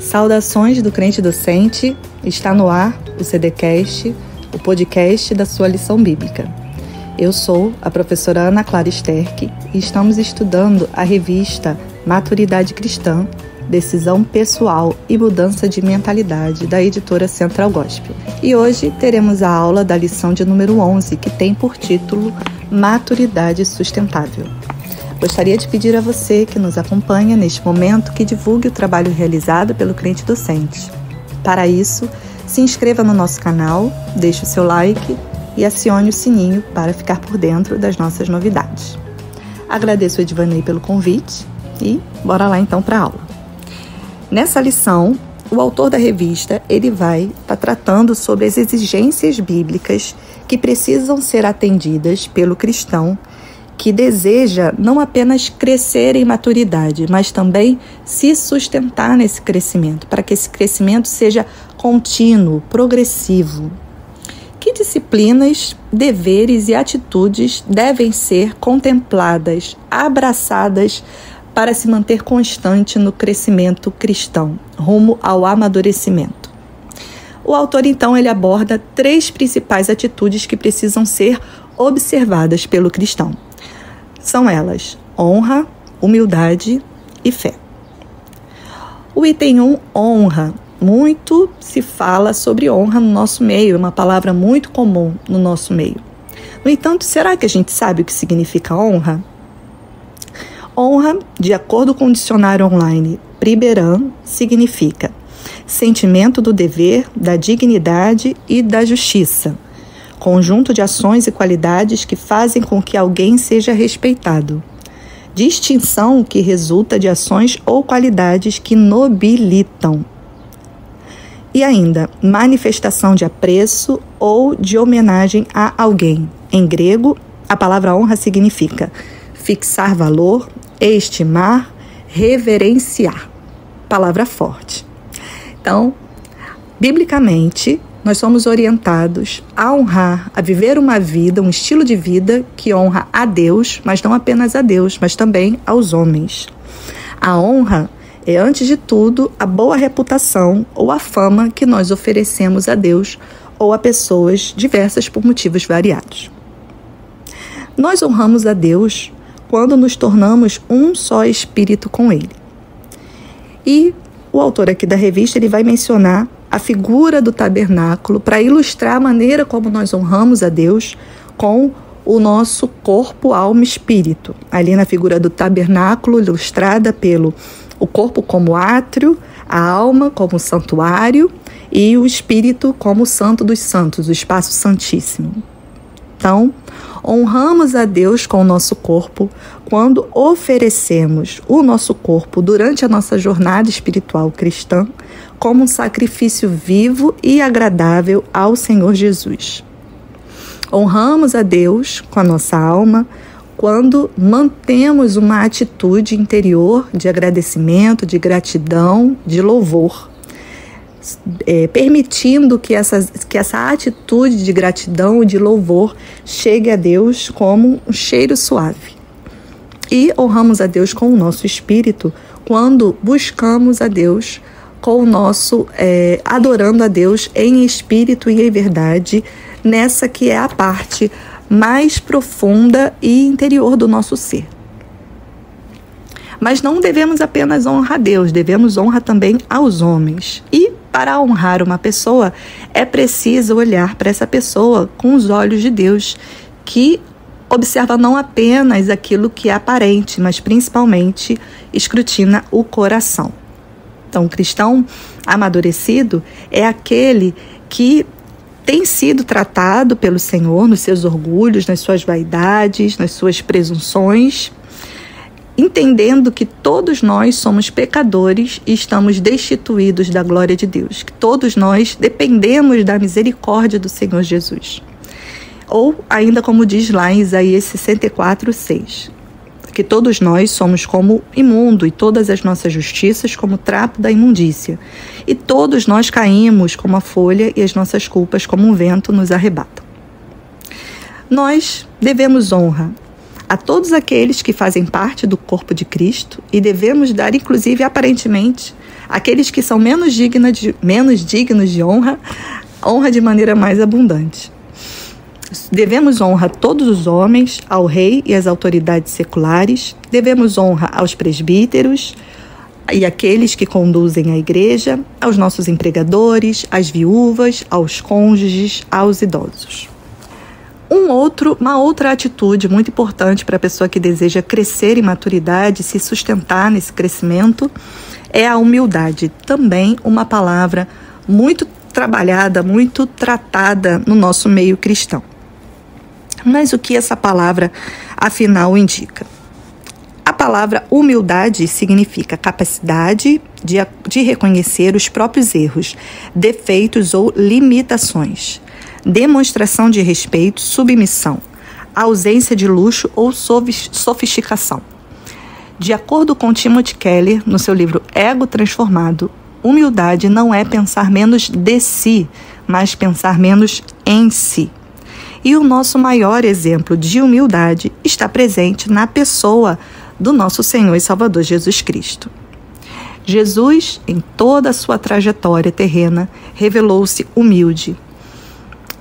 Saudações do crente docente, está no ar o CDcast, o podcast da sua lição bíblica. Eu sou a professora Ana Clara Sterck e estamos estudando a revista Maturidade Cristã, Decisão Pessoal e Mudança de Mentalidade da editora Central Gospel. E hoje teremos a aula da lição de número 11, que tem por título Maturidade Sustentável. Gostaria de pedir a você que nos acompanha neste momento que divulgue o trabalho realizado pelo crente docente. Para isso, se inscreva no nosso canal, deixe o seu like e acione o sininho para ficar por dentro das nossas novidades. Agradeço a Edvanei pelo convite e bora lá então para a aula. Nessa lição, o autor da revista vai estar tratando sobre as exigências bíblicas que precisam ser atendidas pelo cristão que deseja não apenas crescer em maturidade, mas também se sustentar nesse crescimento, para que esse crescimento seja contínuo, progressivo. Que disciplinas, deveres e atitudes devem ser contempladas, abraçadas, para se manter constante no crescimento cristão, rumo ao amadurecimento? O autor, então, ele aborda 3 principais atitudes que precisam ser observadas pelo cristão. São elas: honra, humildade e fé. O item 1, honra. Muito se fala sobre honra no nosso meio, é uma palavra muito comum no nosso meio. No entanto, será que a gente sabe o que significa honra? Honra, de acordo com o dicionário online Priberan, significa sentimento do dever, da dignidade e da justiça. Conjunto de ações e qualidades que fazem com que alguém seja respeitado. Distinção que resulta de ações ou qualidades que nobilitam. E ainda, manifestação de apreço ou de homenagem a alguém. Em grego, a palavra honra significa fixar valor, estimar, reverenciar. Palavra forte. Então, biblicamente, nós somos orientados a honrar, a viver uma vida, um estilo de vida que honra a Deus, mas não apenas a Deus, mas também aos homens. A honra é, antes de tudo, a boa reputação ou a fama que nós oferecemos a Deus ou a pessoas diversas por motivos variados. Nós honramos a Deus quando nos tornamos um só espírito com Ele. E o autor aqui da revista vai mencionar a figura do tabernáculo para ilustrar a maneira como nós honramos a Deus com o nosso corpo, alma e espírito. Ali na figura do tabernáculo, ilustrada pelo o corpo como átrio, a alma como santuário e o espírito como o santo dos santos, o espaço santíssimo. Então, honramos a Deus com o nosso corpo quando oferecemos o nosso corpo durante a nossa jornada espiritual cristã como um sacrifício vivo e agradável ao Senhor Jesus. Honramos a Deus com a nossa alma quando mantemos uma atitude interior de agradecimento, de gratidão, de louvor, permitindo que essa atitude de gratidão e de louvor chegue a Deus como um cheiro suave. E honramos a Deus com o nosso espírito quando buscamos a Deus com o nosso, adorando a Deus em espírito e em verdade, nessa que é a parte mais profunda e interior do nosso ser. Mas não devemos apenas honrar a Deus, devemos honrar também aos homens. E para honrar uma pessoa, é preciso olhar para essa pessoa com os olhos de Deus, que observa não apenas aquilo que é aparente, mas principalmente escrutina o coração. Então, o cristão amadurecido é aquele que tem sido tratado pelo Senhor nos seus orgulhos, nas suas vaidades, nas suas presunções, entendendo que todos nós somos pecadores e estamos destituídos da glória de Deus, que todos nós dependemos da misericórdia do Senhor Jesus. Ou ainda como diz lá em Isaías 64:6, porque todos nós somos como imundo e todas as nossas justiças como trapo da imundícia. E todos nós caímos como a folha e as nossas culpas como um vento nos arrebatam. Nós devemos honra a todos aqueles que fazem parte do corpo de Cristo e devemos dar, inclusive, aparentemente, aqueles que são menos dignos de honra de maneira mais abundante. Devemos honra a todos os homens, ao rei e às autoridades seculares. Devemos honra aos presbíteros e aqueles que conduzem a igreja, aos nossos empregadores, às viúvas, aos cônjuges, aos idosos. Uma outra atitude muito importante para a pessoa que deseja crescer em maturidade, se sustentar nesse crescimento, é a humildade. Também uma palavra muito trabalhada, muito tratada no nosso meio cristão. Mas o que essa palavra, afinal, indica? A palavra humildade significa capacidade de reconhecer os próprios erros, defeitos ou limitações, demonstração de respeito, submissão, ausência de luxo ou sofisticação. De acordo com Timothy Keller, no seu livro Ego Transformado, humildade não é pensar menos de si, mas pensar menos em si. E o nosso maior exemplo de humildade está presente na pessoa do nosso Senhor e Salvador Jesus Cristo. Jesus, em toda a sua trajetória terrena, revelou-se humilde,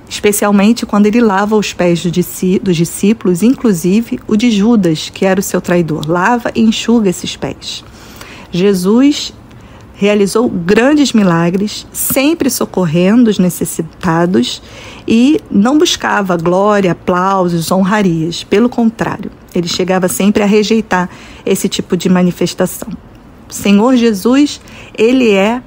especialmente quando ele lava os pés dos discípulos, inclusive o de Judas, que era o seu traidor. Lava e enxuga esses pés. Jesus realizou grandes milagres, sempre socorrendo os necessitados e não buscava glória, aplausos, honrarias. Pelo contrário, ele chegava sempre a rejeitar esse tipo de manifestação. O Senhor Jesus, ele é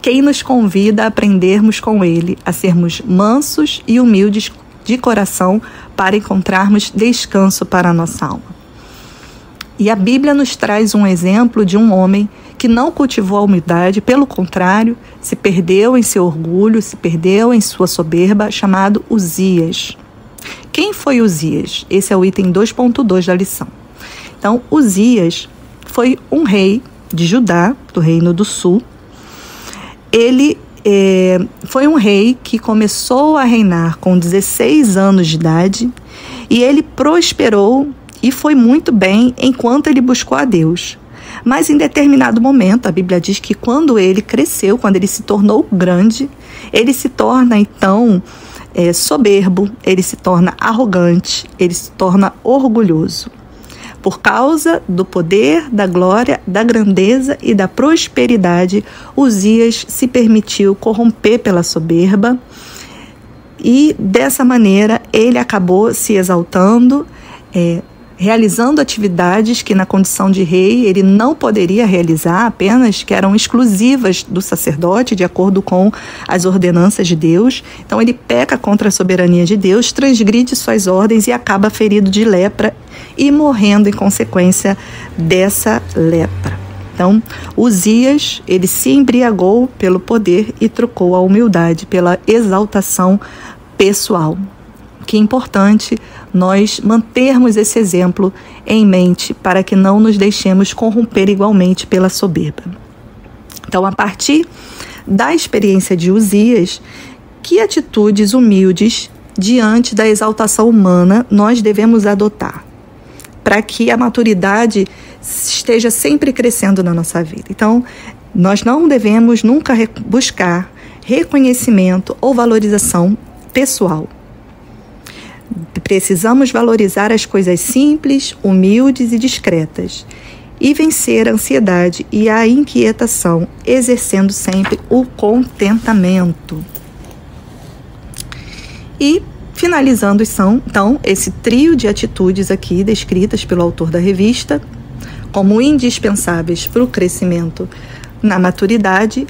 quem nos convida a aprendermos com ele, a sermos mansos e humildes de coração para encontrarmos descanso para a nossa alma. E a Bíblia nos traz um exemplo de um homem que não cultivou a humildade, pelo contrário, se perdeu em seu orgulho, se perdeu em sua soberba, chamado Uzias. Quem foi Uzias? Esse é o item 2.2 da lição. Então, Uzias foi um rei de Judá, do Reino do Sul. Ele foi um rei que começou a reinar com 16 anos de idade e ele prosperou e foi muito bem enquanto ele buscou a Deus. Mas em determinado momento, a Bíblia diz que quando ele cresceu, quando ele se tornou grande, ele se torna então soberbo, ele se torna arrogante, ele se torna orgulhoso. Por causa do poder, da glória, da grandeza e da prosperidade, Uzias se permitiu corromper pela soberba e dessa maneira ele acabou se exaltando, realizando atividades que na condição de rei ele não poderia realizar, apenas que eram exclusivas do sacerdote, de acordo com as ordenanças de Deus. Então ele peca contra a soberania de Deus, transgride suas ordens e acaba ferido de lepra e morrendo em consequência dessa lepra. Então, Uzias, ele se embriagou pelo poder e trocou a humildade pela exaltação pessoal. Que é importante nós mantermos esse exemplo em mente para que não nos deixemos corromper igualmente pela soberba. Então, a partir da experiência de Uzias, que atitudes humildes diante da exaltação humana nós devemos adotar para que a maturidade esteja sempre crescendo na nossa vida? Então, nós não devemos nunca buscar reconhecimento ou valorização pessoal. Precisamos valorizar as coisas simples, humildes e discretas e vencer a ansiedade e a inquietação, exercendo sempre o contentamento. E finalizando então esse trio de atitudes aqui descritas pelo autor da revista como indispensáveis para o crescimento na maturidade,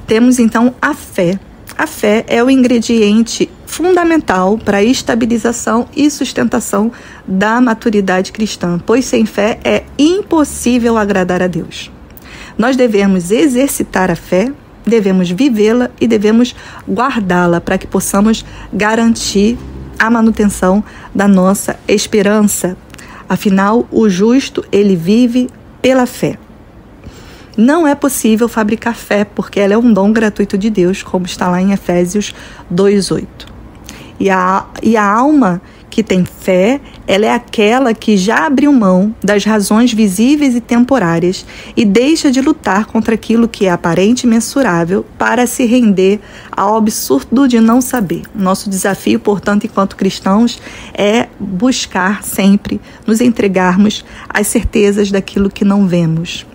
temos então a fé. A fé é o ingrediente fundamental para a estabilização e sustentação da maturidade cristã, pois sem fé é impossível agradar a Deus. Nós devemos exercitar a fé, devemos vivê-la e devemos guardá-la para que possamos garantir a manutenção da nossa esperança, Afinal, o justo, ele vive pela fé. Não é possível fabricar fé, porque ela é um dom gratuito de Deus, como está lá em Efésios 2:8. E a alma que tem fé, ela é aquela que já abriu mão das razões visíveis e temporárias e deixa de lutar contra aquilo que é aparente e mensurável para se render ao absurdo de não saber. Nosso desafio, portanto, enquanto cristãos, é buscar sempre nos entregarmos às certezas daquilo que não vemos.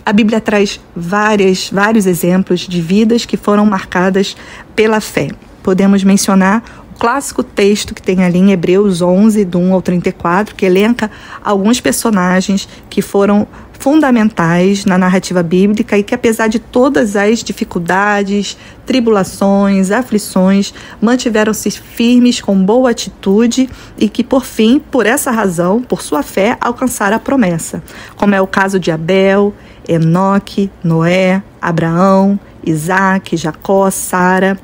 A Bíblia traz vários exemplos de vidas que foram marcadas pela fé. Podemos mencionar o clássico texto que tem ali em Hebreus 11, do 1 ao 34, que elenca alguns personagens que foram fundamentais na narrativa bíblica e que, apesar de todas as dificuldades, tribulações, aflições, mantiveram-se firmes com boa atitude e que, por fim, por essa razão, por sua fé, alcançaram a promessa, como é o caso de Abel, Enoque, Noé, Abraão, Isaac, Jacó, Sara.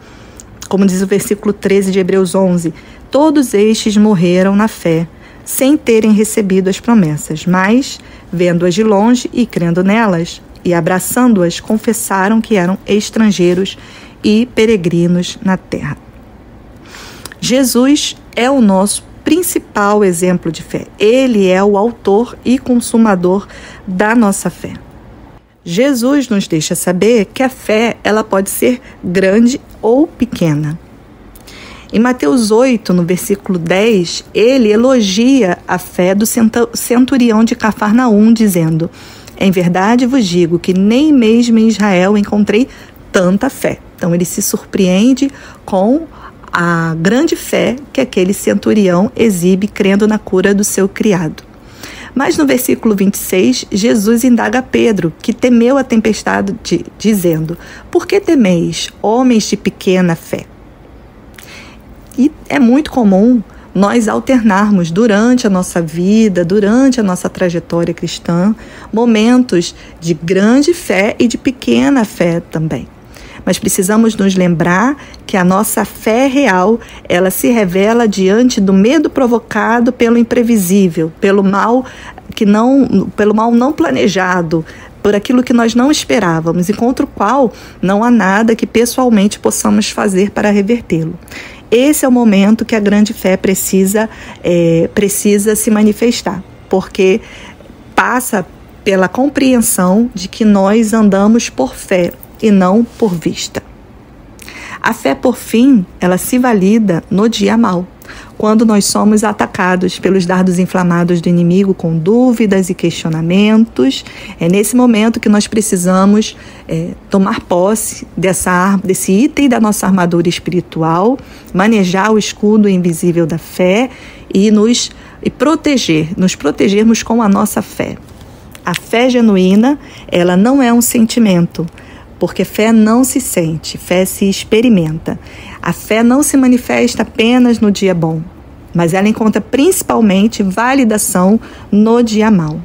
Como diz o versículo 13 de Hebreus 11, todos estes morreram na fé, sem terem recebido as promessas, mas, vendo-as de longe e crendo nelas, e abraçando-as, confessaram que eram estrangeiros e peregrinos na terra. Jesus é o nosso principal exemplo de fé. Ele é o autor e consumador da nossa fé. Jesus nos deixa saber que a fé ela pode ser grande ou pequena. Em Mateus 8, no versículo 10, ele elogia a fé do centurião de Cafarnaum, dizendo: em verdade vos digo que nem mesmo em Israel encontrei tanta fé. Então ele se surpreende com a grande fé que aquele centurião exibe crendo na cura do seu criado. Mas no versículo 26, Jesus indaga Pedro, que temeu a tempestade, dizendo: por que temeis, homens de pequena fé? E é muito comum nós alternarmos durante a nossa vida, durante a nossa trajetória cristã, momentos de grande fé e de pequena fé também. Mas precisamos nos lembrar que a nossa fé real, ela se revela diante do medo provocado pelo imprevisível, pelo mal não planejado, por aquilo que nós não esperávamos e contra o qual não há nada que pessoalmente possamos fazer para revertê-lo. Esse é o momento que a grande fé precisa se manifestar, porque passa pela compreensão de que nós andamos por fé e não por vista. A fé, por fim, ela se valida no dia mau, quando nós somos atacados pelos dardos inflamados do inimigo com dúvidas e questionamentos. É nesse momento que nós precisamos tomar posse desse item da nossa armadura espiritual, manejar o escudo invisível da fé e nos protegermos com a nossa fé. A fé genuína, ela não é um sentimento, porque fé não se sente, fé se experimenta. A fé não se manifesta apenas no dia bom, mas ela encontra principalmente validação no dia mau.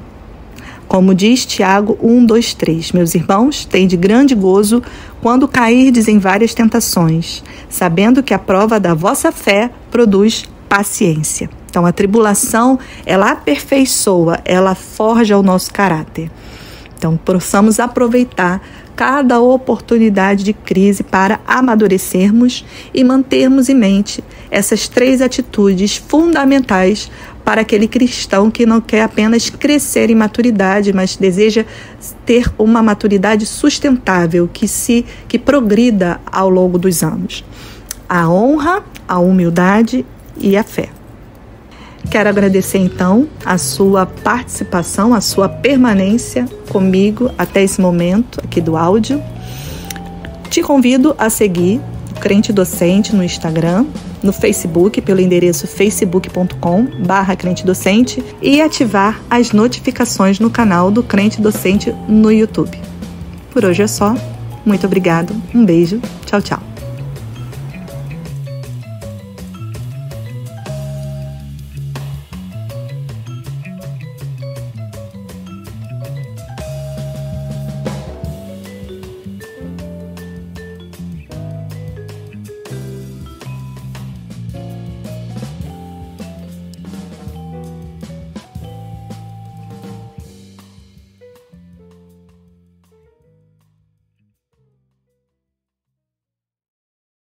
Como diz Tiago 1:2-3, meus irmãos, tende grande gozo quando cairdes em várias tentações, sabendo que a prova da vossa fé produz paciência. Então a tribulação, ela aperfeiçoa, ela forja o nosso caráter. Então possamos aproveitar cada oportunidade de crise para amadurecermos e mantermos em mente essas 3 atitudes fundamentais para aquele cristão que não quer apenas crescer em maturidade, mas deseja ter uma maturidade sustentável, que progrida ao longo dos anos. A honra, a humildade e a fé. Quero agradecer, então, a sua participação, a sua permanência comigo até esse momento aqui do áudio. Te convido a seguir o Crente Docente no Instagram, no Facebook, pelo endereço facebook.com/Crente Docente e ativar as notificações no canal do Crente Docente no YouTube. Por hoje é só. Muito obrigado. Um beijo. Tchau, tchau.